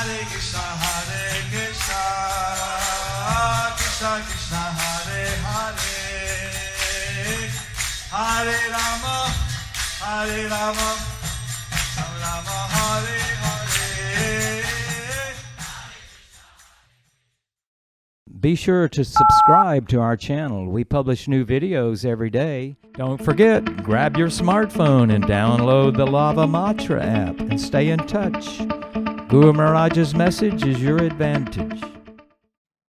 Hare Krishna, Krishna Krishna, Hare Hare, Hare Rama, Rama Rama, Hare Hare. Be sure to subscribe to our channel. We publish new videos every day. Don't forget, grab your smartphone and download the Lava Matra app and stay in touch. Guru Maharaj's message is your advantage.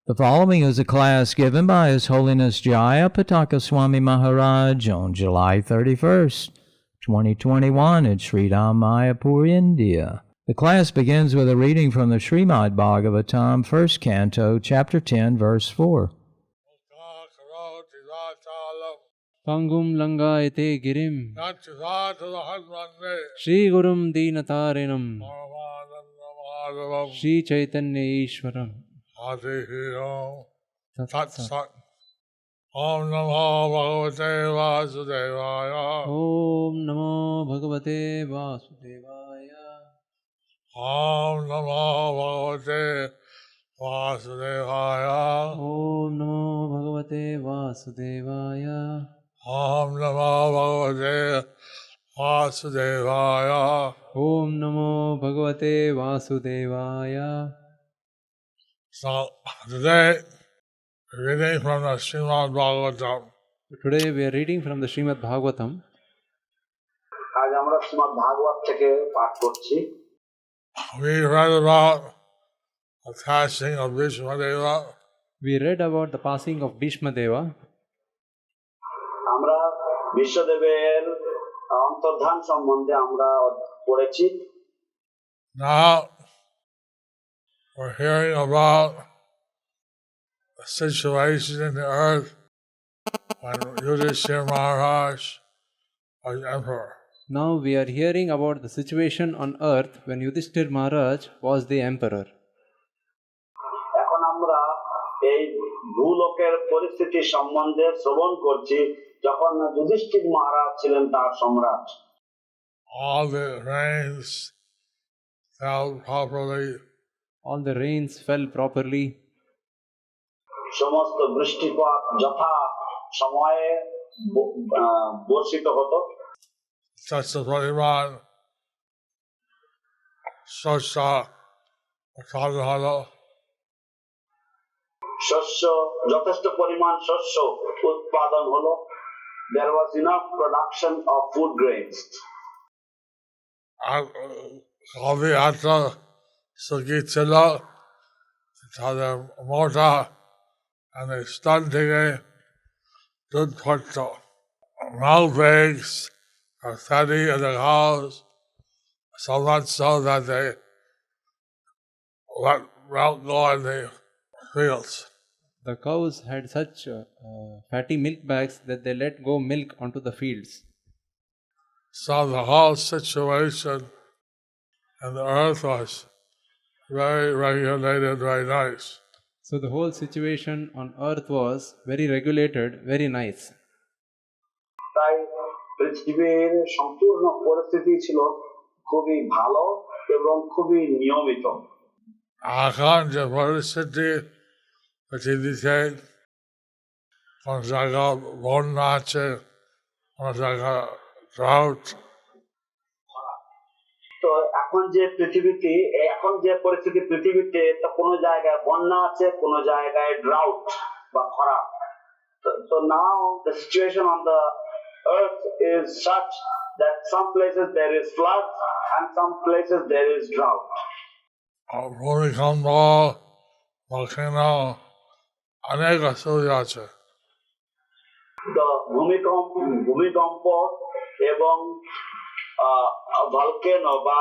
The following is a class given by His Holiness Jayapataka Swami Maharaj on July 31st, 2021 at Sridham, Mayapur, India. The class begins with a reading from the Srimad-Bhagavatam, 1st Canto, Chapter 10, Verse 4. Pangum langayate girim Shri Gurum Dinatarinam Shri Chaitanya Ishwaram Tat Sat. Om Namo Bhagavate Vasudevaya. Om Namo Bhagavate Vasudevaya. Om Namo Bhagavate Vasudevaya. Om Namo Bhagavate Vasudevaya. Om Namo Bhagavate Vasudevaya. Om Namo Bhagavate Vasudevaya. So today, reading from the Srimad-Bhagavatam. Today we are reading from the Srimad-Bhagavatam. আজ আমরা শ্রীমদ্ ভাগবত থেকে পাঠ করছি। We read about the passing of Bhishma-deva. We read about the passing of Bhishma-deva. আমরা বিশ্বদেবের অন্তর্ধান সম্বন্ধে আমরা পড়েছি। Now we're hearing about the situation in the earth when Yudhishthira Maharaj was emperor. Now we are hearing about the situation on earth when Yudhishthira Maharaj was the emperor. এখন আমরা এই ভূলোকের পরিস্থিতি সম্বন্ধে শ্রবণ করছি যখন যুধিষ্ঠির মহারাজ ছিলেন তার সম্রাট। All the rains fell properly. All the rains fell properly. সমস্ত বৃষ্টিপাত যথা সময়ে বর্ষিত হতো। Such a পরিমাণ শস্য উৎপাদন হলো। শস্য যথেষ্ট পরিমাণ শস্য উৎপাদন হলো। There was enough production of food grains. আর কবি এত সুখী ছিল তাদের মোটা and স্তন থেকে দুধ পড়তো। Milk pigs are fatty in the cows, so much so that they let milk go in the fields. The cows had such fatty milk bags that they let go milk onto the fields. So the whole situation and the earth was very regulated, very nice. So the whole situation on earth was very regulated, very nice. তাই পৃথিবীর সম্পূর্ণ পরিস্থিতি ছিল খুবই ভালো এবং খুবই নিয়মিত। এখন যে পরিস্থিতি পৃথিবীতে কোন জায়গায় বন্যা আছে, কোন জায়গায় drought. তো এখন যে পরিস্থিতি পৃথিবীতে তা কোনো জায়গায় বন্যা আছে, কোনো জায়গায় drought বা খরা। So now the situation on the earth is such that some places there is flood and some places there is drought. ভূমিকম্প, volcano, অনেক অসুবিধা আছে। The ভূমিকম্প এবং ভলকেনো বা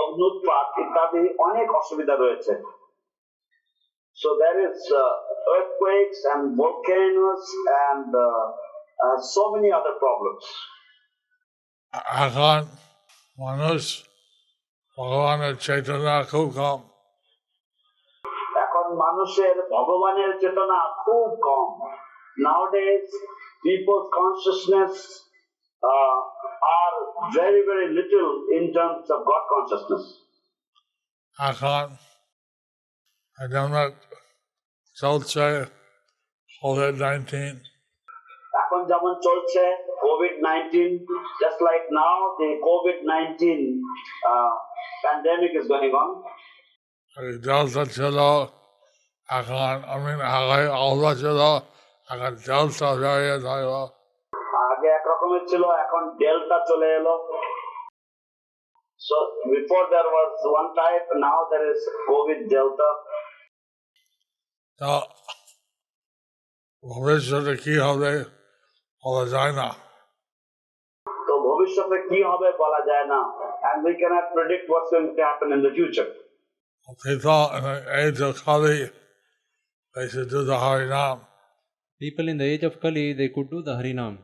অগ্নুৎপাত ইত্যাদি অনেক অসুবিধা রয়েছে। So there is earthquakes and volcanoes and so many other problems. এখন মানুষ ভগবানের চেতনা খুব কম। এখন মানুষের ভগবানের চেতনা খুব কম। Nowadays people's consciousness are very little in terms of God consciousness. এখন pandemic চলছে COVID-19 এখন যেমন চলছে COVID-19, just like now the COVID-19 pandemic is going on. Delta ছিল এখন আগে আলাদা ছিল এখন Delta variant হলো আগে এক রকমের ছিল, এখন ডেল্টা চলে এলো। So before there was one type, now there is COVID Delta. তা ভবিষ্যতে কি হবে বলা যায় না তো ভবিষ্যতে কি হবে বলা যায় না, and we cannot predict what's going to happen in the future. people in the age of Kali they should do the Harinam People in the age of Kali, they could do the Harinam.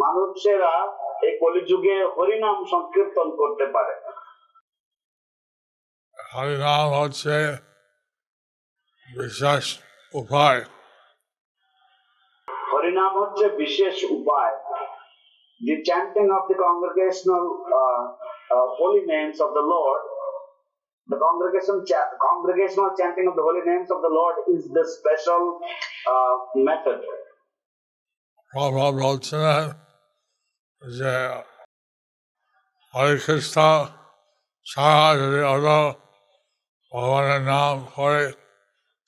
মানুষেরা এই কলিযুগে হরিনাম সংকীর্তন করতে পারে। Harinam হচ্ছে বিশেষ উপায় হরিনাম হচ্ছে বিশেষ উপায়। The chanting of the congregational holy names of the Lord, the congregational chanting of the holy names of the Lord is the special method. Prabhupada বলছিলেন যে হরে কৃষ্ণ সারা যদি হলো ভগবানের নাম করে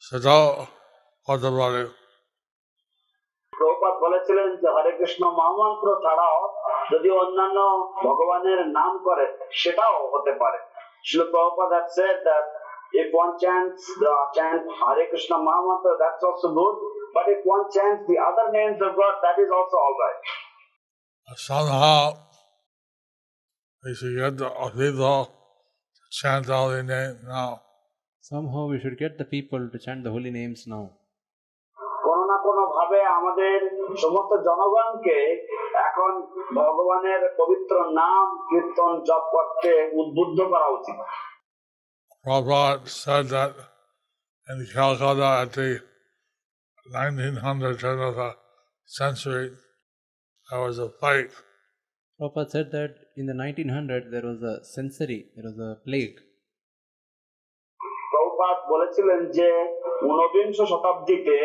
সেটাও হতে পারে প্রভুপাদ বলেছিলেন যে হরে কৃষ্ণ মহামন্ত্র ছাড়াও যদি অন্যান্য ভগবানের নাম করে সেটাও হতে পারে। Srila Prabhupada had said that if one chants Hare Krishna Mahamantra, that's also good, but if one chants the other names of God, that is also all right. somehow we should get the people to chant the holy name now Somehow we should get the people to chant the holy names now. কোনো না কোনো ভাবে আমাদের সমস্ত জনগণকে এখন ভগবানের পবিত্র নাম কীর্তন জপ করতে উদ্বুদ্ধ করা উচিত। Prabhupada said that in Calcutta at the 1900 turn of the century there was a plague Prabhupada said that in the 1900 there was a there was a plague. Prabhupada বলেছিলেন যে ঊনবিংশ শতাব্দীতে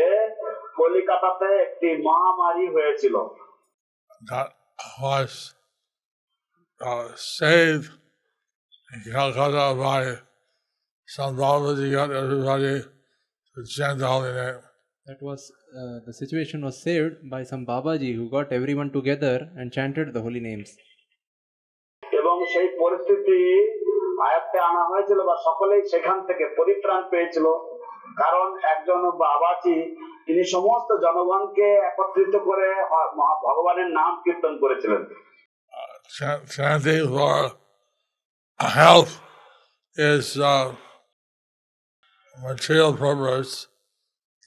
কলিকাতাতে একটি মহামারী হয়েছিল। that was saved in Calcutta by some Babaji got everybody to chant the holy name. That was the situation was saved by some Babaji who got everyone together and chanted the holy names. এবং সেই পরিস্থিতি আয়ত্তে আনা হয়েছিল বা সকলেই সেখান থেকে পরিত্রাণ পেয়েছিল, কারণ একজন বাবাজি তিনি সমস্ত জনগণকে একত্রিত করে ভগবানের নাম কীর্তন করেছিলেন। Chanting for health is material purpose.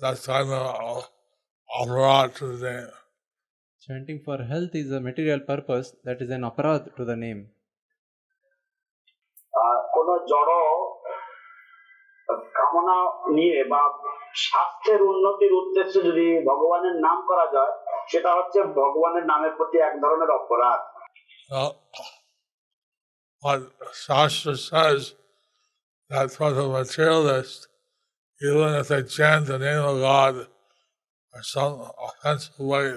That's kind of aparat to the name. Chanting for health is a material purpose, that is an aparat to the name. কোন জড় কামনা নিয়ে বা স্বাস্থ্যের উন্নতির উদ্দেশ্যে যদি ভগবানের নাম করা যায় সেটা হচ্ছে ভগবানের নামের প্রতি এক ধরনের অপরাধ। What Shastra says that for the materialist, even if they chant the name of God in some offensive way,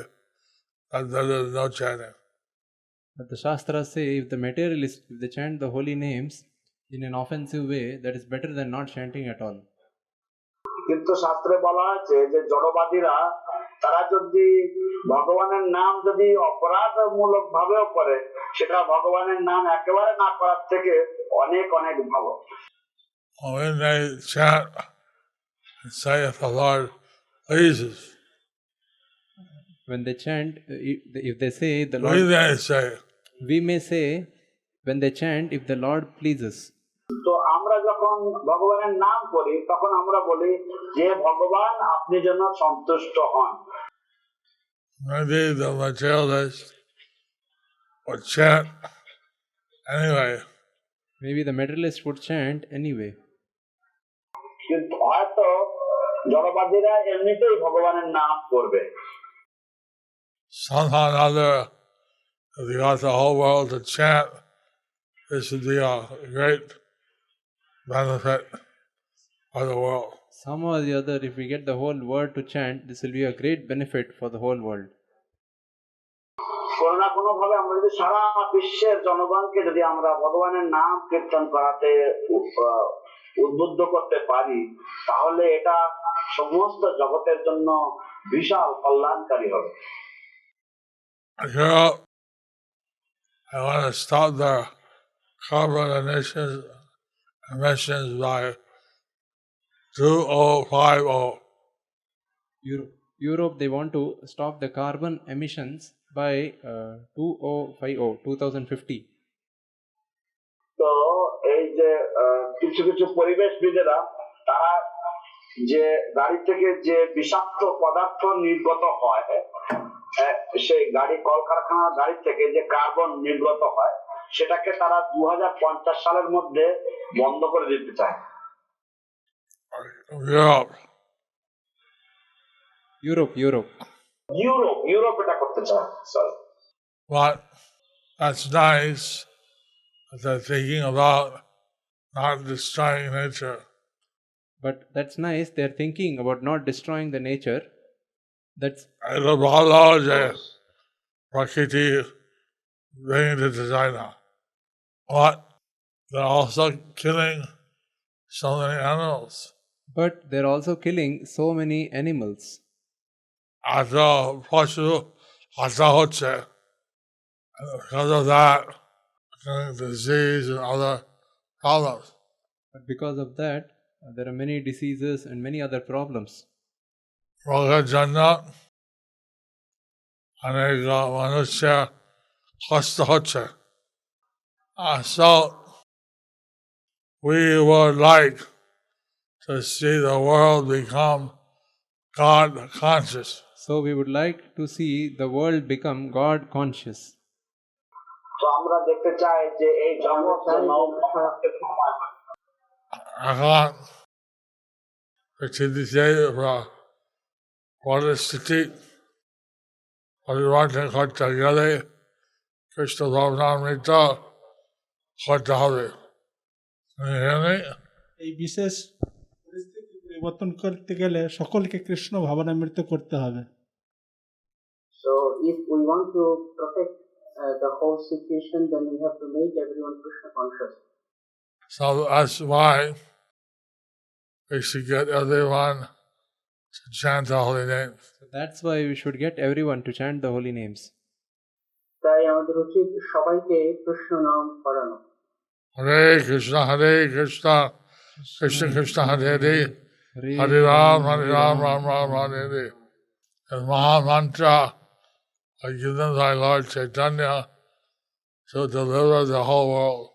that there is no chanting. But the Shastras say if the materialists, if they chant the holy names in an offensive way, that is better than not chanting at all. কিন্তু শাস্ত্রে বলা আছে যে জড়বাদীরা তারা যদি ভগবানের নাম যদি অপরাধমূলক ভাবেও করে সেটা ভগবানের নাম একেবারে না করার থেকে অনেক অনেক ভালো। When they chant and say if the Lord pleases, When they chant, if they say the Lord, we may say when they chant if the Lord pleases. তো আমরা যখন ভগবানের নাম করি তখন আমরা বলি যে ভগবান আপনি যেন সন্তুষ্ট হন। Maybe the materialist would chant anyway. Maybe the materialist would chant anyway. কিন্তু হয়তো জড়বাদীরা এমনিতেই ভগবানের নাম করবে। Somehow or another, if you got the whole world to chant, this would be a great benefit for the world. Somehow or the other, if we get the whole world to chant, this will be a great benefit for the whole world. কোনো না কোনো ভাবে আমরা যদি সারা বিশ্বের জনগণকে যদি আমরা ভগবানের নাম কীর্তন করাতে উদ্বুদ্ধ করতে পারি, তাহলে এটা সমস্ত জগতের জন্য বিশাল কল্যাণকারী হবে। I want to stop the carbon emissions by 2050. Europe, they want to stop the carbon emissions by 2050. তো এই যে কিছু কিছু পরিবেশবিদেরা তারা যে গাড়ি থেকে যে বিষাক্ত পদার্থ নির্গত হয়, সেই গাড়ি কলকারখানার গাড়ি থেকে যে কার্বন নির্গত হয়, সেটাকে তারা 2050 সালের মধ্যে বন্ধ করে দিতে চায়। ইউরোপ এটা করতে চায়। But that's nice that they're thinking about not destroying nature. But that's nice. They're thinking about not destroying the nature. That's Prakriti bringing to China. But they're also killing so many animals. But they're also killing so many animals. Because of that, disease and other problems. But because of that, there are many diseases and many other problems. So we would like to see the world become God conscious. So we would like to see the world become God conscious. তো আমরা দেখতে চাই যে এই জগৎ যেন এখন পৃথিবীতে পরিস্থিতি পরিবর্তন করতে গেলে কৃষ্ণ ভাবনামৃত করতে হবে। এই বিশেষ পরিস্থিতি পরিবর্তন করতে গেলে সকলকে কৃষ্ণ ভাবনামৃত করতে হবে। So if we want to protect the whole situation, then we have to make everyone Krishna conscious. So that's why we should get everyone to chant the holy names. So that's why we should get everyone to chant the holy names. তাই আমাদের উচিত সবাইকে কৃষ্ণ নাম করানো। Hare Krishna, Krishna Krishna, Hare Hare, Hare Ram, Ram Ram, Hare Hare. And Maha Mantra given by Lord Chaitanya to deliver the whole world.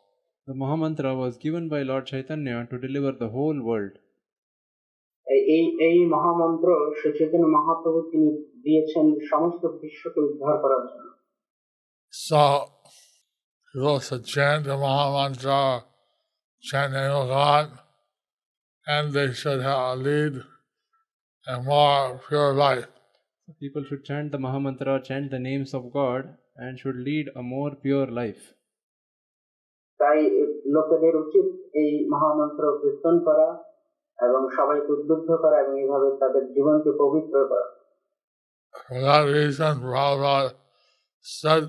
The Mahamantra was given by Lord Chaitanya to deliver the whole world. এই মহামন্ত্র শ্রী চৈতন্য মহাপ্রভু তিনি দিয়েছেন সমস্ত বিশ্বকে উদ্ধার করার জন্য। So people should chant the Maha Mantra, chant the name of God, and they should lead a more pure life. People should chant the Mahamantra, chant the names of God, and should lead a more pure life. তাই লোকেদের উচিত এই মহামন্ত্র কীর্তন করা এবং সবাইকে উদ্বুদ্ধ করা এবং এইভাবে তাদের জীবনকে পবিত্র করা। For that reason, Prabhupada said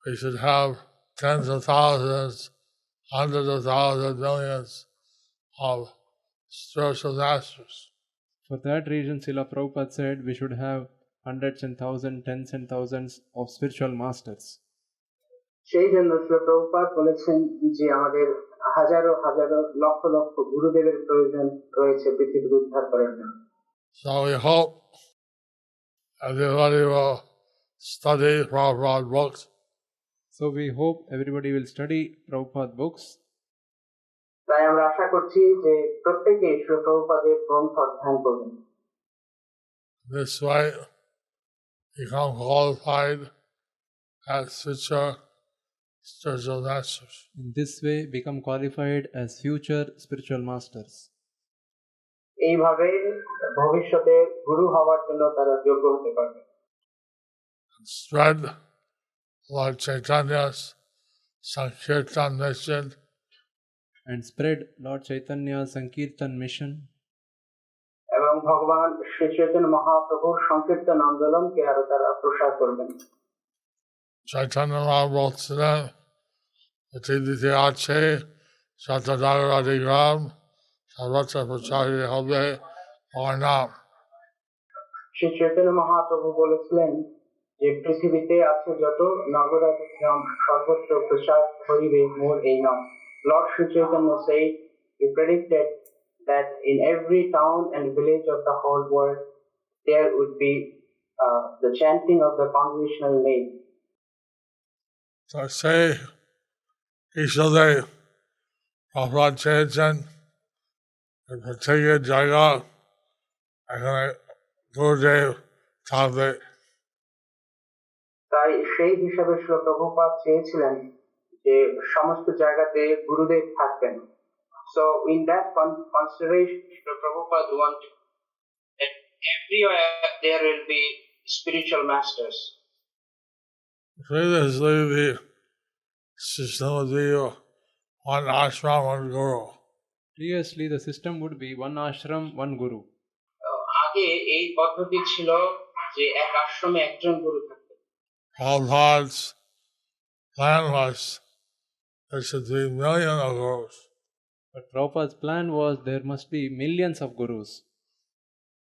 we should have tens of thousands, hundreds of thousands, millions of spiritual masters. For that reason, Srila Prabhupada said we should have hundreds and thousands, tens and thousands of spiritual masters. সেই জন্য শ্রী প্রভুপাদ বলেছেন যে আমাদের হাজারো হাজারো লক্ষ লক্ষ গুরুদেবের প্রয়োজন রয়েছে পৃথিবীর উদ্ধার করার জন্য। So we hope everybody will study Prabhupada books. So we hope everybody will study Prabhupada books. তাই আমরা আশা করছি যে প্রত্যেকেই শ্রী প্রভুপাদের গ্রন্থ অধ্যয়ন করবেন। This way, become qualified as future spiritual masters. In this way, become qualified as future spiritual masters. এইভাবে ভবিষ্যতে গুরু হওয়ার জন্য তারা যোগ্য হতে পারবে। Spread Lord Chaitanya's Sankirtan mission. and spread Lord Chaitanya's Sankirtan mission. এবং ভগবান শ্রী চৈতন্য মহাপ্রভুর সংকীর্তন আন্দোলনকে আরো তারা প্রসার করবেন। Chaitanya Mahaprabhu বলছিলেন পৃথিবীতে আছে শতজাগরাদিগ্রাম সর্বত্র প্রচারিত হবে আমার নাম। শ্রী চৈতন্য মহাপ্রভু বলেছিলেন যে পৃথিবীতে আছে যত নগরাদি গ্রাম সর্বত্র প্রচার হইবে মোর এই নাম। Lord Sri Chaitanya said, he predicted that in every town and village of the whole world there would be the chanting of the congregational name. So I say ঈশ্বরে প্রভুপাদ চেয়েছেন প্রত্যেকের জায়গা এখানে গুরুদেব থাকবে। তাই সেই হিসাবে শ্রী প্রভুপাদ চেয়েছিলেন যে সমস্ত জায়গাতে গুরুদেব থাকবেন। So in that consideration, Srila Prabhupada wanted that everywhere there will be spiritual masters. Previously, the system would be one ashram, one guru. Previously, the system would be one ashram, one guru. আগে এই পদ্ধতি ছিল যে এক আশ্রমে একজন গুরু থাকতেন। Prabhupada's plan was there should be millions of gurus. But Prabhupada's plan was there must be millions of gurus.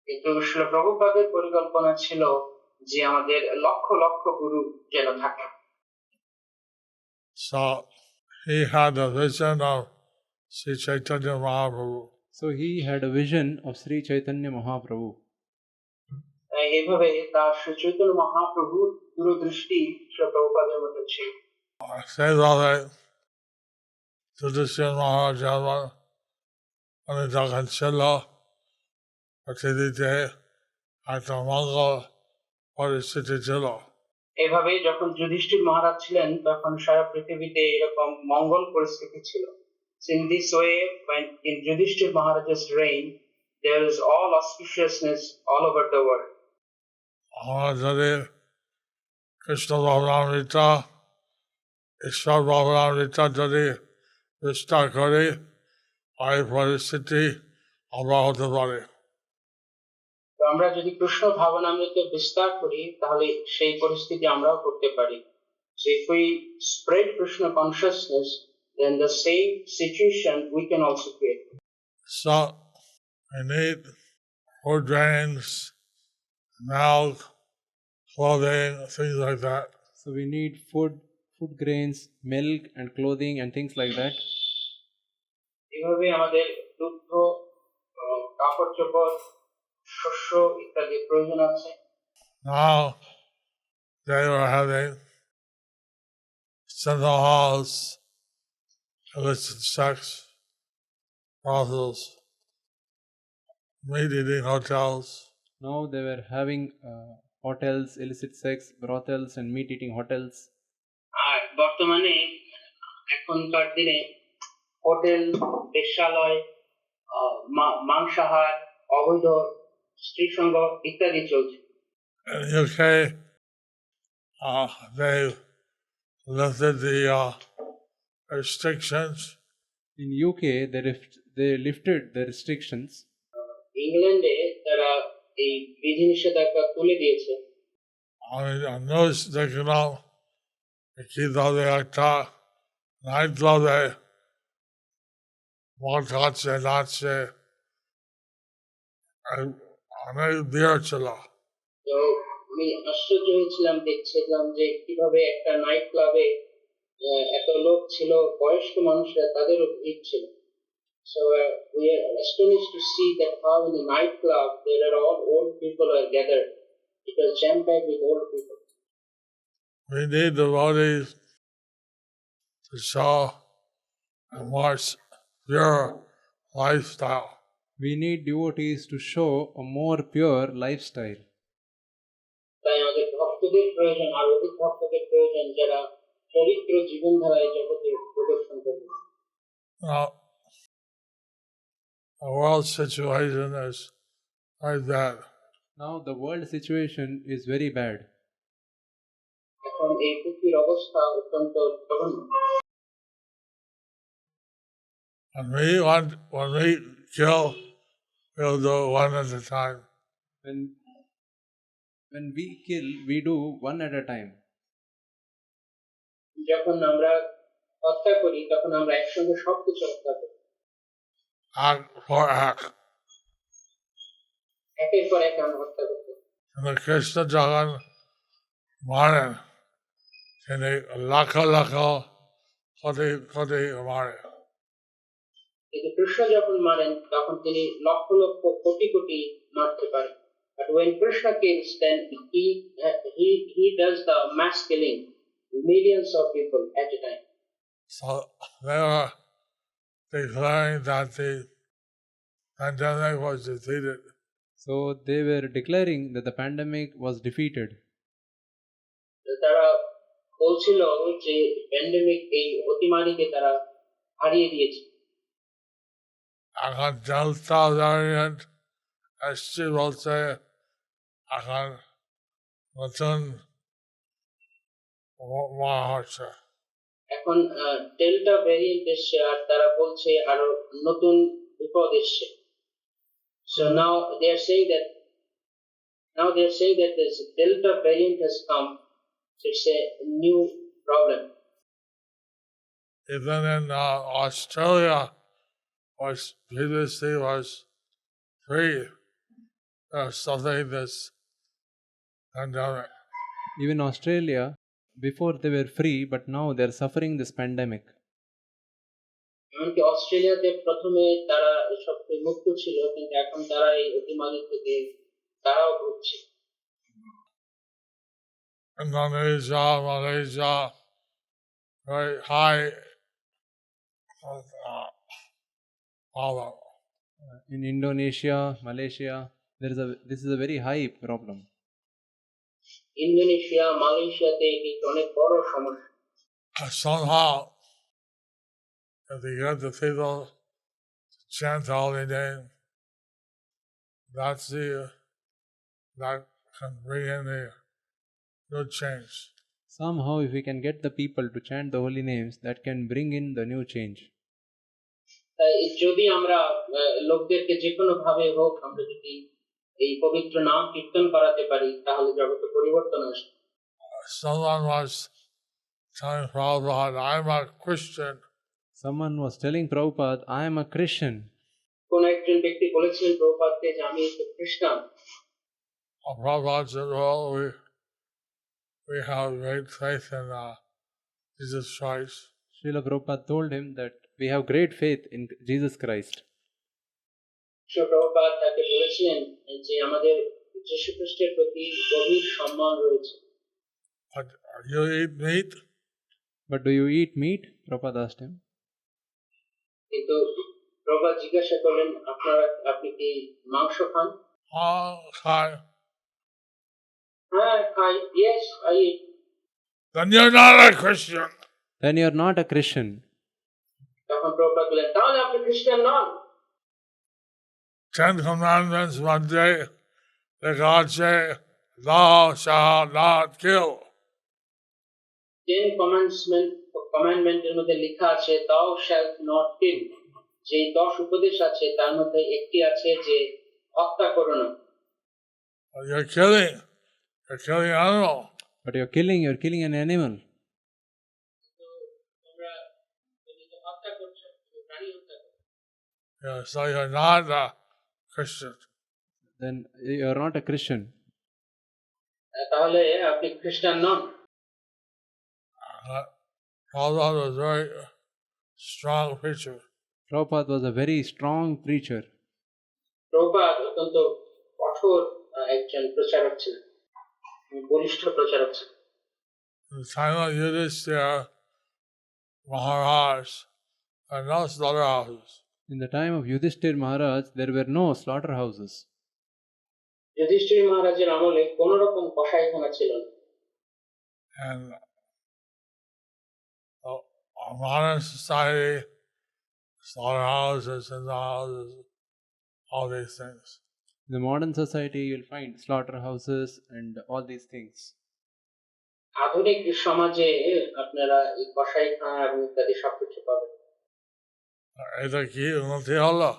কিন্তু শ্রীল প্রভুপাদের পরিকল্পনা ছিল যে আমাদের লক্ষ লক্ষ গুরু যেন থাকে। So he had a vision of Sri Chaitanya Mahaprabhu. So he had a vision of Sri Chaitanya Mahaprabhu. এইভাবে তার শ্রী চৈতন্য মহাপ্রভুর দূরদৃষ্টি শ্রীল প্রভুপাদের মধ্যে ছিল। সেইভাবে যুধিষ্ঠির মহারাজ যেমন উনি যখন ছিল পৃথিবীতে একটা মঙ্গল পরিস্থিতি ছিল। এভাবে যখন যুধিষ্ঠির মহারাজ ছিলেন তখন সারা পৃথিবীতে এরকম মঙ্গল পরিস্থিতি ছিল। In this way, when in Yudhishthir Maharaj's reign, there is all auspiciousness all over the world. আমরা যদি কৃষ্ণ ভগবানগীতা ঈশ্বর ভগবানগীতা যদি বিস্তার করি এই পরিস্থিতি আমরা হতে পারি। তো আমরা যদি কৃষ্ণ ভাবনামৃত বিস্তার করি তাহলে সেই পরিস্থিতি আমরাও করতে পারি। So if we spread Krishna consciousness, then the same situation we can also create. So we need food grains, milk, clothing, things like that. So we need food grains, milk and clothing and things like that. এভাবে আমাদের দুগ্ধ, কাপড় চোপড়, শস্য ইত্যাদি প্রয়োজন আছে। Now they were having central halls, illicit sex, brothels, meat eating hotels. Now they were having hotels, illicit sex, brothels and meat eating hotels. আর বর্তমানে এখনকার দিনে হোটেল, বেশ্যালয়, মাংসাহার, অবৈধ স্ত্রীসঙ্গ ইত্যাদি চলছে। In the UK, they lifted the restrictions. In UK, they lifted the restrictions. ইংল্যান্ডে তারা এই বিধিনিষেধাজ্ঞা তুলে দিয়েছে। I mean, on those they can all keep all the nightclub, মদ নাচছে, অনেক বিয়ার ছিল। তো আমি আশ্চর্য হয়েছিলাম, দেখছিলাম যে কিভাবে একটা নাইট ক্লাবে এত লোক ছিল, বয়স্ক মানুষরা তাদেরও ভিড় ছিল। So we are astonished to see that how in the night club there are all old people are gathered. It was jam-packed with old people. We need devotees to show a more pure lifestyle. We need devotees to show a more pure lifestyle. তাই আমাদের ভক্তদের প্রয়োজন, আর অধিক ভক্তদের প্রয়োজন যারা চরিত্র জীবনধারায় জগতে প্রদর্শন করবে। The world situation is very bad. Now the world situation is very bad. এখন এই পৃথিবীর অবস্থা অত্যন্ত জঘন্য। when we kill, we'll do it one at a time. When we kill, we do one at a time. যখন আমরা হত্যা করি তখন আমরা একসঙ্গে সবকিছু হত্যা করি, Act for act. একের পর এক আমরা হত্যা করতে। And the Krishna Jagan Maren, তিনি লাখো লাখো কোটি কোটি মারে। কিন্তু কৃষ্ণ যখন মারেন তখন তিনি লক্ষ লক্ষ কোটি কোটি মারতে পারেন। But when Krishna kills, then he does the mass killing, millions of people at a time. So they were declaring that the pandemic was defeated. So they were declaring that the pandemic was defeated. তারা বলছিল যে pandemic এই অতিমারীকে তারা হারিয়ে দিয়েছে। এখন delta variant আসছে বলছে এখন নতুন মহা হচ্ছে। এখন ডেল্টা ভ্যারিয়েন্ট এসছে আর তারা বলছে আরো নতুন বিপদ এসছে। So now they are saying that this Delta variant has come. It's a new problem. Even in Australia, was previously was free, something this pandemic. Even Australia, before they were free, but now they are suffering this pandemic. এমনকি অস্ট্রেলিয়াতে প্রথমে তারা এসব থেকে মুক্ত ছিল, কিন্তু এখন তারা এই অতিমারী থেকে তারাও ভুগছে। Indonesia, Malaysia, very high problem. In Indonesia, Malaysia, this is a very high problem. Indonesia, মালয়েশিয়াতে এটি অনেক বড় সমস্যা। Somehow, if you get the people to chant the holy name, that can bring in a good change. Somehow, if we can get the people to chant the holy names, that can bring in the new change. তাই যদি আমরা লোকদেরকে যে কোনো ভাবে হোক আমরা যদি এই পবিত্র নাম কীর্তন করাতে পারি তাহলে জগতে পরিবর্তন আসবে। Someone was telling Prabhupada, I'm a Christian. Someone was telling Prabhupada, I am a Christian. কোন একজন ব্যক্তি বলেছিলেন প্রভুপাদকে যে আমি তো খ্রিস্টান। Prabhupada said, well, we have great faith in Jesus Christ. Srila Prabhupada told him that we have great faith in Jesus Christ. Prabhupada তাকে বলেছিলেন যে আমাদের যীশু খ্রিস্টের প্রতি গভীর সম্মান রয়েছে। But you eat meat? But do you eat meat? Prabhupada asked him. কিন্তু প্রভুপাদ জিজ্ঞাসা করলেন আপনি কি মাংস খান? Hi. হ্যাঁ খাই। Yes, I eat. Then you're not a Christian. Then you are not a Christian. তখন প্রভুপাদ বললেন তাহলে আপনি খ্রিস্টান নন। 10 Commandments one day, the God say, thou shalt not kill. 10 commandment-এর মধ্যে লেখা আছে thou shalt not kill। যে 10 উপদেশ আছে তার মধ্যে একটি আছে যে হত্যা করো না। You're killing an animal. But you're killing an animal. তোমরা যদি হত্যা করছো প্রাণী হত্যা করছো। Yeah, so you're not a Christian. Then you are not a Christian. তাহলে আপনি খ্রিস্টান নন। Prabhupada was a very strong preacher. Prabhupada was a very strong preacher. Prabhupada অত্যন্ত কঠোর একজন প্রচারক ছিলেন, বলিষ্ঠ প্রচারক ছিলেন। In the time of Yudhishthira Maharaj, there were no slaughterhouses. In the time of Yudhishthir Maharaj, there were no slaughterhouses. Yudhishthir মহারাজের আমলে কোন রকম কসাইখানা ছিল না। And modern society, slaughterhouses and the houses, all these things. In the modern society, you'll find slaughterhouses and all these things. আধুনিক সমাজে আপনারা এই কসাইখানা এবং ইত্যাদি সবকিছু পাবেন। এটা কি উন্নতি হলো?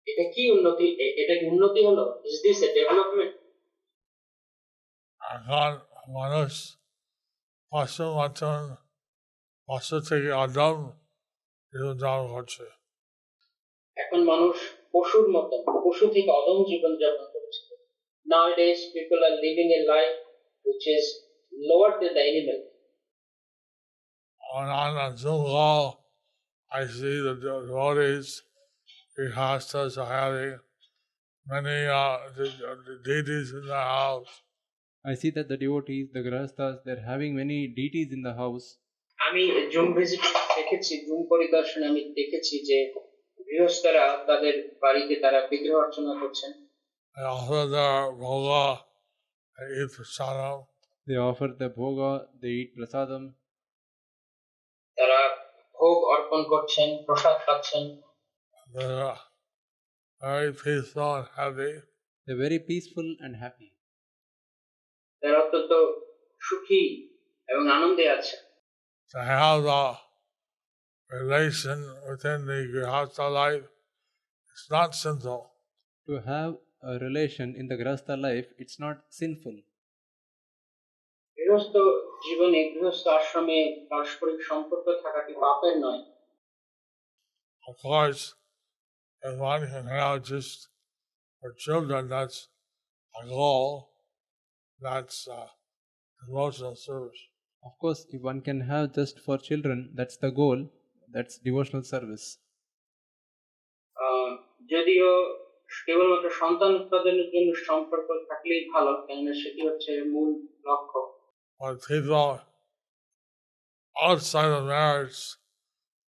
এটা কি উন্নতি? এটা কি উন্নতি হলো? Is this A development? এখন মানুষ পশু মতন পশু থেকে আদম জীবনযাপন করছে। এখন মানুষ পশুর মতো, পশু থেকে অদম জীবন যাপন করছে। Nowadays people are living a life which is lower than the animal. On a Zoom call, I see the devotees, grihastas are having many the deities in the house. I see that the devotees, the grahasthas, they're having many deities in the house. আমি zoom ভিজিটে দেখেছি, zoom পরিদর্শনে আমি দেখেছি যে গৃহস্থরা তাদের বাড়িতে তারা বিগ্রহ অর্চনা করছেন। They offer their bhoga, they eat prasadam. They offer the bhoga, they eat prasadam. তারা ভোগ অর্পণ করছেন, প্রসাদ পাচ্ছেন। They're very peaceful and happy. They're very peaceful and happy. তারা অত্যন্ত সুখী এবং আনন্দে আছে। To have the relation within the grihastha life, it's not sinful. To have a relation in the grahastha life, it's not sinful. গৃহস্থ জীবনে, গৃহস্থ আশ্রমে পারস্পরিক সম্পর্ক থাকাটি পাপের নয়। Of course, if one can have just for children, that's a goal, that's devotional service. Of course, if one can have just for children, that's the goal, that's devotional service. যদিও কেবলমাত্র সন্তান উৎপাদনের জন্য সম্পর্ক থাকলেই ভালো, কেননা সেটি হচ্ছে মূল লক্ষ্য। But people outside of marriage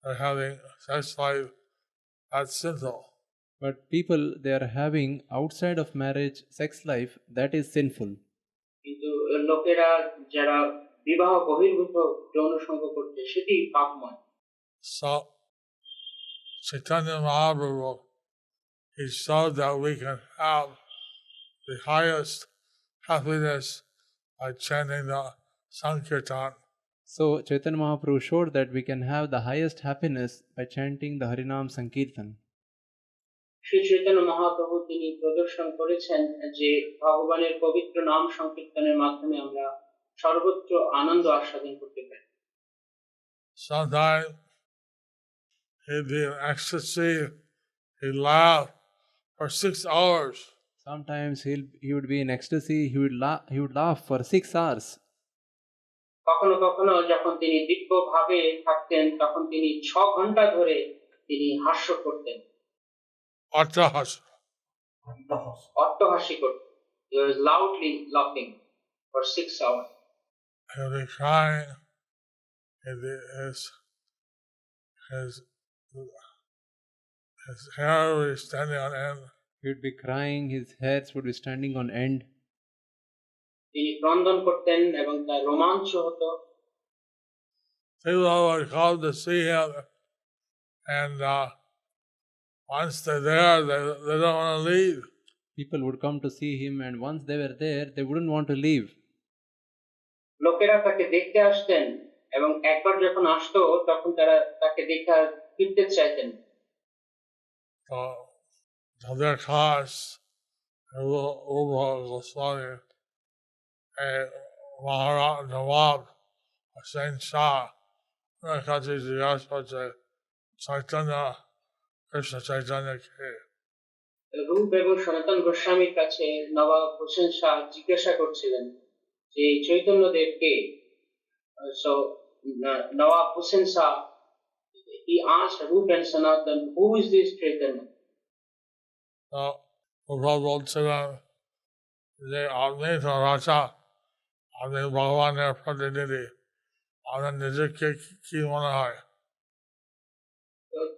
are having sex life, that's sinful. But people, they are having outside of marriage sex life, that is sinful. কিন্তু লোকেরা যারা বিবাহ বহির্ভূত যৌন সঙ্গ করছে সেটি পাপময়। So, Chaitanya Mahaprabhu, he showed that we can have the highest happiness by chanting the Sankirtan. So, Chaitanya Mahaprabhu showed that we can have the highest happiness by chanting the Harinam Sankirtan. Shri Chaitanya Mahaprabhu তিনি প্রদর্শন করেছেন যে ভগবানের পবিত্র নাম সংকীর্তনের মাধ্যমে আমরা সর্বোচ্চ আনন্দ আস্বাদন করতে পারি। Sometimes he'd be in ecstasy, he'd laugh for 6 hours. Sometimes he would be in ecstasy, he would laugh for 6 hours. কখনো কখনো যখন তিনি দিব্য ভাবে থাকতেন তখন তিনি 6 ঘন্টা ধরে তিনি হাস্য করতেন, অট্টহাসি করতেন। He was loudly laughing for 6 hours. He'd be crying, his hair would be standing on end. He would be crying, his hairs would be standing on end. তিনি ক্রন্দন করতেন এবং তার রোমাঞ্চ হতো। People would come to see him, and once they're there, they don't want to leave. People would come to see him, and once they were there, they wouldn't want to leave. লোকেরা তাকে দেখতে আসতেন এবং একবার যখন আসতো তখন তারা তাকে দেখে আর ফিরতে চাইতেন। So their cause, Swami, Maharaj Nawab Hussain Shah, ওনার কাছে জিজ্ঞাসা করছে চৈতন্য কৃষ্ণ চৈতন্য কে? রূপ এবং সনাতন গোস্বামীর কাছে নবাব হোসেন শাহ জিজ্ঞাসা করছিলেন যে চৈতন্য দেব কে? So Nawab Hussain Shah, he asked Rup and Sanatan, who is this Chaitanya? So Prabhupada বলছিলেন যে আপনি তো রাজা, আপনি ভগবানের প্রতিনিধি, আপনার নিজেকে কি মনে হয়?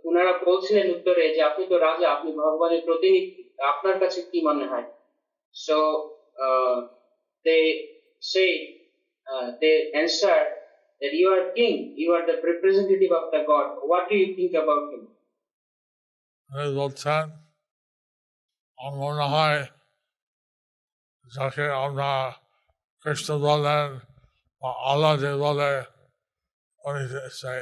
ওনারা বলছিলেন উত্তরে যে আপনি তো রাজা, আপনি ভগবানের প্রতিনিধি, আপনার কাছে কি মনে হয়? So they say, they answer that you are king, you are the representative of the God. What do you think about him? বলছেন আমার মনে হয় যাকে আমরা কৃষ্ণ বলেন বা আল্লাহ যে বলে উনি সেই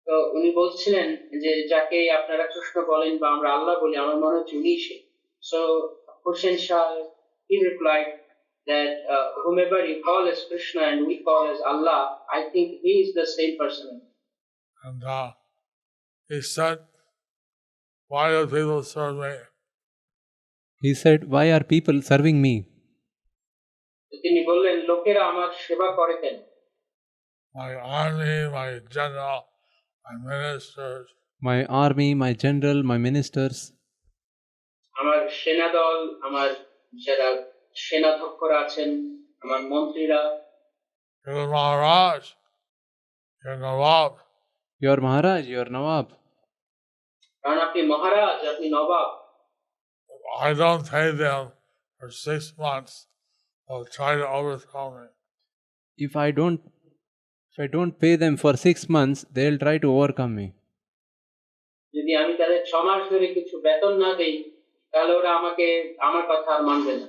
তো উনি বলছিলেন যে যাকে আপনারা কৃষ্ণ বলেন বা আমরা আল্লাহ বলি আমার মনে হচ্ছে উনি সে। So Hussein Shah, he replied that whomever you call as Krishna and we call as Allah, I think he is the same person. And he said, why do people serve me? He said, why are people serving me? তো তিনি বললেন লোকেরা আমার সেবা করে কেন? My army, my general, my ministers, My army, my general, my ministers, আমার সেনাদল, আমার যারা সেনাধ্যক্ষরা আছেন, আমার মন্ত্রীরা, your Maharaj, your Nawab. your Maharaj, your Nawab. কারণ আপনি মহারাজ, আপনি নবাব। I don't pay them for 6 months. They'll try to overthrow me. If I don't pay them for 6 months, they'll try to overcome me. যদি আমি তাদের 6 মাস ধরে কিছু বেতন না দেই তাহলে ওরা আমাকে আমার কথা আর মানবে না।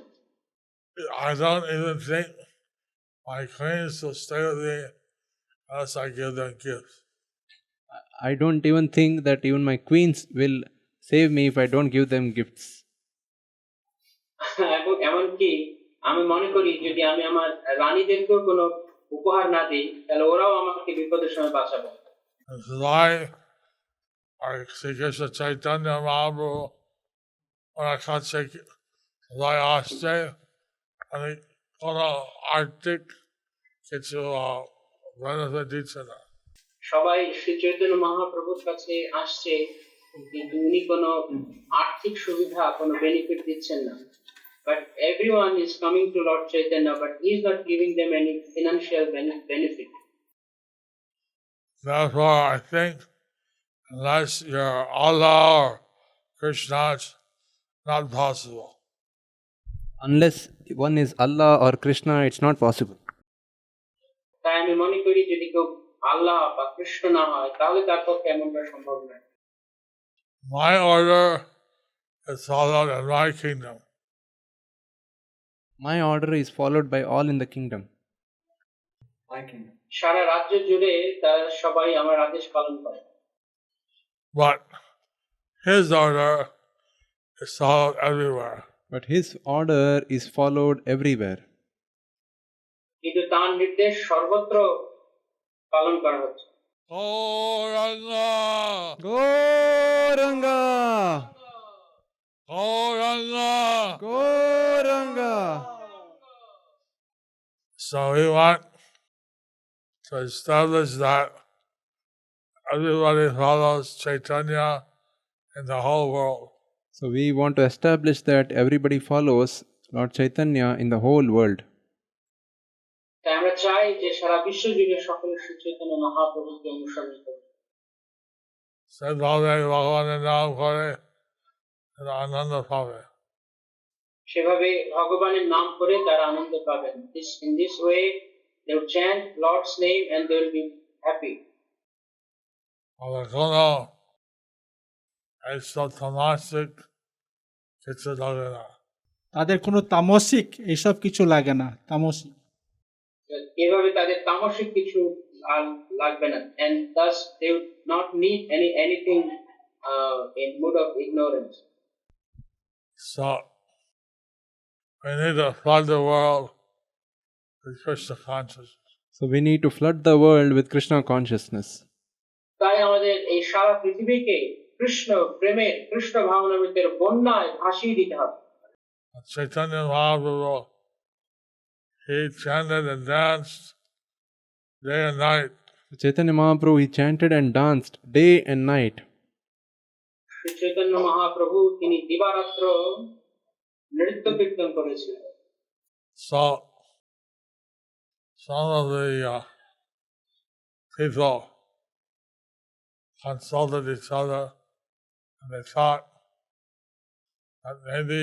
I don't even think my queens will stay with me unless I give them gifts. I don't even think that even my queens will save me if I don't give them gifts. এমনকি আমি মনে করি যদি আমি আমার রানীদেরকেও কোনো উপহার না দিই তাহলে ওরাও আমাকে বিপদের সময় বাঁচাবে। This is why our Sri Krishna Chaitanya Mahaprabhu, when I can't say why আসছে আমি কোনো আর্থিক কিছু benefit দিচ্ছে না। সবাই শ্রী চৈতন্য মহাপ্রভুর কাছে আসছে কিন্তু উনি কোনো আর্থিক সুবিধা কোনো বেনিফিট দিচ্ছেন না। But everyone is coming to Lord Chaitanya, but he is not giving them any financial benefit. Therefore, I think unless you're Allah or Krishna, it's not possible. Unless one is Allah or Krishna, it's not possible. তাই আমি মনে করি যদি কেউ আল্লাহ বা কৃষ্ণ না হয় তাহলে তার পক্ষে এমনটা সম্ভব নয়। My order is followed in my kingdom. My order is followed by all in the kingdom. সারা রাজ্য জুড়ে তারা সবাই আমার আদেশ পালন করে। But his order is followed everywhere. But his order is followed everywhere. কিন্তু তার নির্দেশ সর্বত্র পালন করা হচ্ছে। Gauranga! Gauranga! Gauranga! Gauranga! So we want to establish that everybody follows Chaitanya in the whole world. So we want to establish that everybody follows Lord Chaitanya in the whole world. তাই আমরা চাই যে সারা বিশ্ব জুড়ে সকলে শ্রী চৈতন্য মহাপ্রভুকে অনুসরণ করে। সেভাবে ভগবানের নাম করে তারা আনন্দ পাবে। সেভাবে ভগবানের নাম করে তারা আনন্দ পাবেন। In this way they will chant Lord's name and they will be happy. আমাদের কোনো এইসব তামাসিক কিছু লাগে না। তাদের কোনো তামসিক এইসব কিছু লাগে না, তামসিক। এভাবে তাদের তামসিক কিছু আর লাগবে না, and thus they would not need anything in mood of ignorance. So we need to flood the world with Krishna consciousness. So we need to flood the world with Krishna consciousness. তাই আমাদের এই সারা পৃথিবীকে কৃষ্ণ প্রেমের, কৃষ্ণ ভাবনামৃতের বন্যায় ভাসিয়ে দিতে হবে। Chaitanya Mahaprabhu, he chanted and danced day and night. Chaitanya Mahaprabhu, he chanted and danced day and night. Shri Chaitanya Mahaprabhu তিনি দিবারাত্র নৃত্য কীর্তন করেছিলেন। So some of the people consulted each other and they thought that maybe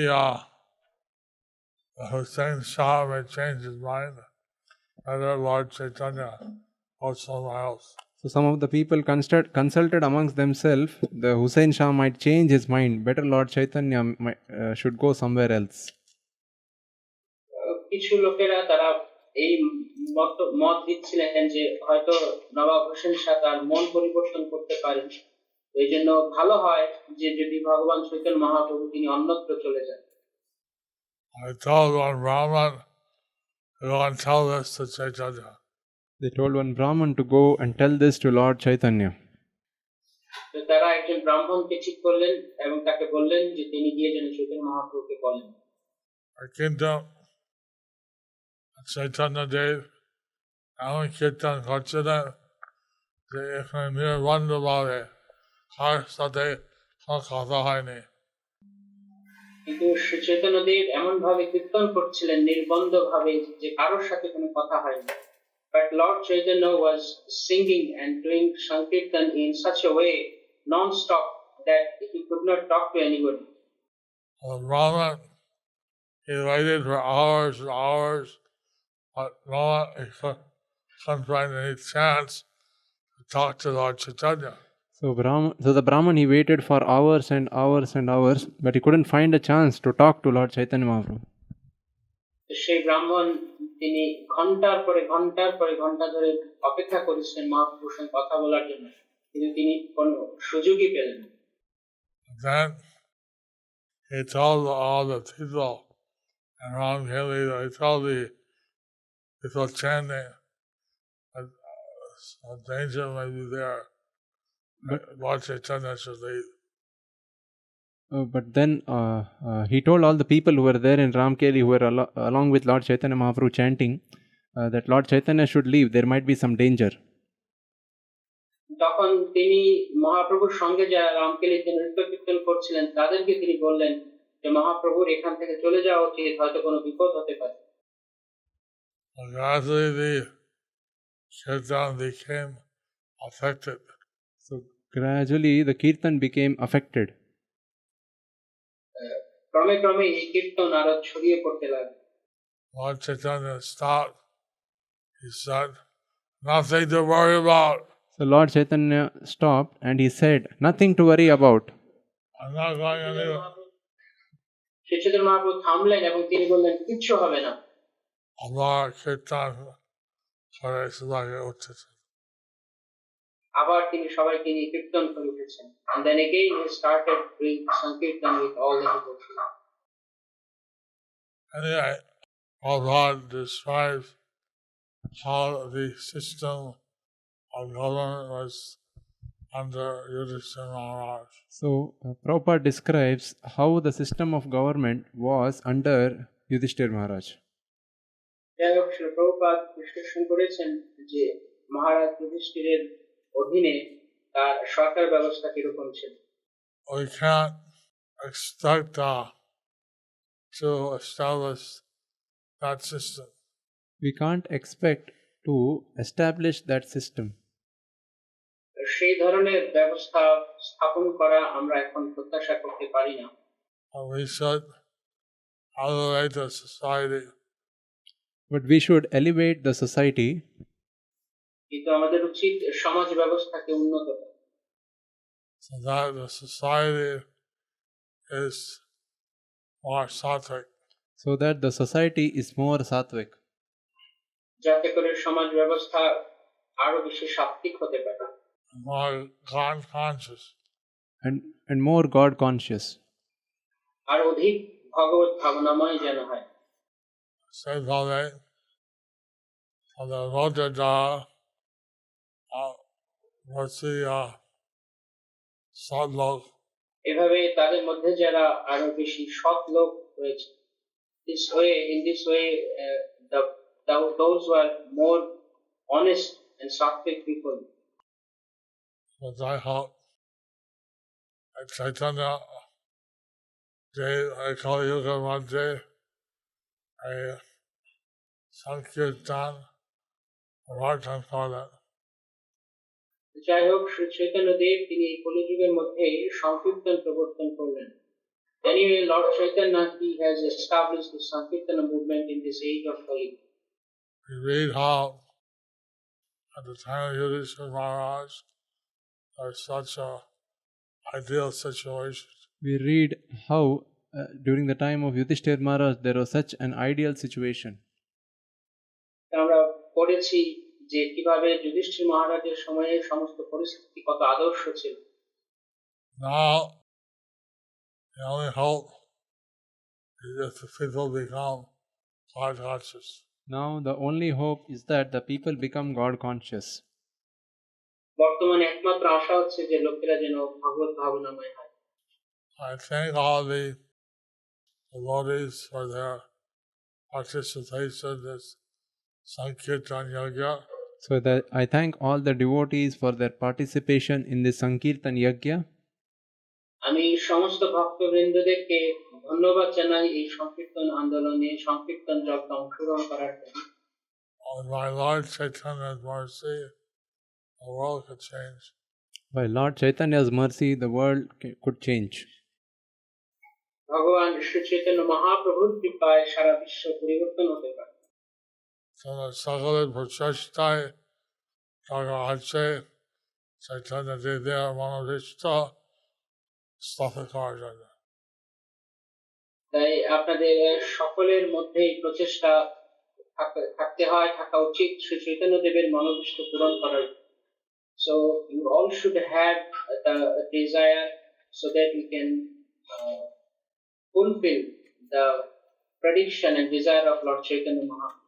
Hussein Shah may change his mind. Better Lord Chaitanya go somewhere else. So some of the people consulted amongst themselves. The Hussein Shah might change his mind. Better Lord Chaitanya should go somewhere else. কিছু লোকেরা তারা এই মত দিচ্ছিলেন যে হয়তো নবাব হোসেন শাহ তার মন পরিবর্তন করতে পারেন, এই জন্য ভালো হয় যে যদি ভগবান চৈতন্য মহাপ্রভু তিনি অন্যত্র চলে যান। I told one Brahman to go and tell this to Chaitanya. They told one Brahman to go and tell this to Lord Chaitanya. তো তারা একজন ব্রাহ্মণকে ঠিক করলেন এবং তাকে বললেন যে তিনি গিয়ে যেন চৈতন্য মহাপ্রভুকে বলেন। Our kingdom, Chaitanya Dev, এমন কীর্তন করছে না যে এখানে নির্বন্ধভাবে কার সাথে কোনো কথা হয়নি। কিন্তু শ্রী চৈতন্যদেব এমন ভাবে কীর্তন করছিলেন নির্বন্ধ ভাবে যে কারোর সাথে কোনো কথা হয়নি। But Lord Chaitanya was singing and doing sankirtan in such a way non-stop that he could not talk to anybody. The Brahman, he waited for hours and hours, but no one, he couldn't find any chance to talk to Lord Chaitanya. So the Brahman, he waited for hours and hours and hours, but he couldn't find a chance to talk to Lord Chaitanya Mahaprabhu. সেই ব্রাহ্মণ তিনি ঘন্টার পরে ঘন্টা ধরে অপেক্ষা করেছিলেন মহাপ্রভুর সঙ্গে কথা বলার জন্য, কিন্তু তিনি কোনো সুযোগই পেলেন না। Then he told all the people around him, he told the people chanting that some danger may be there. Lord Chaitanya should leave. But then he told all the people who were there in Ramkeli, who were along with Lord Chaitanya Mahaprabhu chanting, that Lord Chaitanya should leave, there might be some danger. তখন তিনি মহাপ্রভুর সঙ্গে যারা রামকেলিতে নৃত্য কীর্তন করছিলেন তাদেরকে তিনি বললেন যে মহাপ্রভুর এখান থেকে চলে যাওয়া উচিত, হয়তো কোনো বিপদ হতে পারে। Gradually the kirtan became affected. So gradually the kirtan became affected. ক্রমে ক্রমে এই কীর্তন আরো ছড়িয়ে পড়তে লাগলো। Lord Chaitanya stopped. He said, nothing to worry about. So Lord Chaitanya stopped and he said, nothing to worry about. I'm not going anywhere. Shri Chaitanya Mahaprabhu থামলেন এবং তিনি বললেন কিচ্ছু হবে না। Allah kirtan করে সবাইকে উঠেছে। আবার তিনি সবাইকে নিয়ে কীর্তন করে উঠেছেন। And then again he started doing sankirtan with all the people. Anyway, Prabhupada describes how the system of government was under Yudhishthira Maharaj. So Prabhupada describes how the system of government was under Yudhishthira Maharaj. যাই হোক শ্রী প্রভুপাদ বিশ্লেষণ করেছেন যে মহারাজ যুধিষ্ঠিরের অধীনে তার সরকার ব্যবস্থা কিরকম ছিল। We can't expect to establish that system. We can't expect to establish that system. সেই ধরনের ব্যবস্থা স্থাপন করা আমরা এখন প্রত্যাশা করতে পারি না। We should elevate the society. But we should elevate the society. কিন্তু আমাদের উচিত সমাজ ব্যবস্থাকে উন্নত করা। So that the society is more sattvic. So that the society is more sattvic. যাতে করে সমাজ ব্যবস্থা আরো বেশি সাত্বিক হতে পারে। More God conscious. And more God conscious. আর অধিক ভগবত ভাবনাময় যেন হয়। সেইভাবে তাদের মধ্যে যারা সৎ লোক, এভাবে তাদের মধ্যে যারা আরো বেশি সৎ লোক রয়েছে, in this way those who are more honest and sattvic people. But I hope at Chaitanya Day, I call Yoga Madhya, a Sankirtan, Vartan for that. যাই হোক শ্রী চৈতন্য দেব তিনি এই কলিযুগের মধ্যে সংকীর্তন প্রবর্তন করলেন। Anyway, Lord Chaitanya, he has established the Sankirtana movement in this age of Kali. We read how at the time of Yudhishthira Maharaj, there was such an ideal situation. We read how during the time of Yudhishthira Maharaj there was such an ideal situation. বলেছি যে কিভাবে যুধিষ্ঠির মহারাজের সময়ে সমস্ত পরিস্থিতি কত আদর্শ ছিল। Now, the only hope is if the people become God conscious. Now, the only hope is that the people become God conscious. বর্তমানে একমাত্র আশা হচ্ছে যে লোকেরা যেন ভগবত ভাবনাময় হয়। I thank all the devotees for their participation in this Sankirtan Yajna. So that I thank all the devotees for their participation in this Sankirtan Yajna. আমি সমস্ত ভক্তবৃন্দদেরকে ধন্যবাদ জানাই এই সংকীর্তন আন্দোলনে সংকীর্তন যজ্ঞে অংশগ্রহণ করার জন্য। On my Lord Chaitanya's mercy, the world could change. By Lord Chaitanya's mercy, the world could change. ভগবান শ্রী চৈতন্য মহাপ্রভুর কৃপায় সারা বিশ্ব পরিবর্তন হতে পারে। So the Sakalit Prachashtai Kagahache Chaitanya Devya Manavishta Sthapakarjana. তাই আপনাদের সকলের মধ্যেই প্রচেষ্টা থাকা উচিত শ্রী চৈতন্য দেবের মনোভীষ্ট পূরণ করার। So you all should have the desire so that you can fulfill the prediction and desire of Lord Chaitanya Mahaprabhu.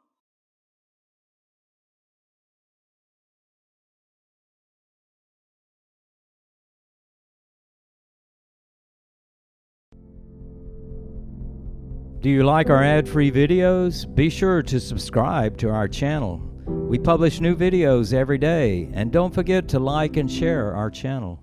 Do you like our ad-free videos? Be sure to subscribe to our channel. We publish new videos every day, and don't forget to like and share our channel.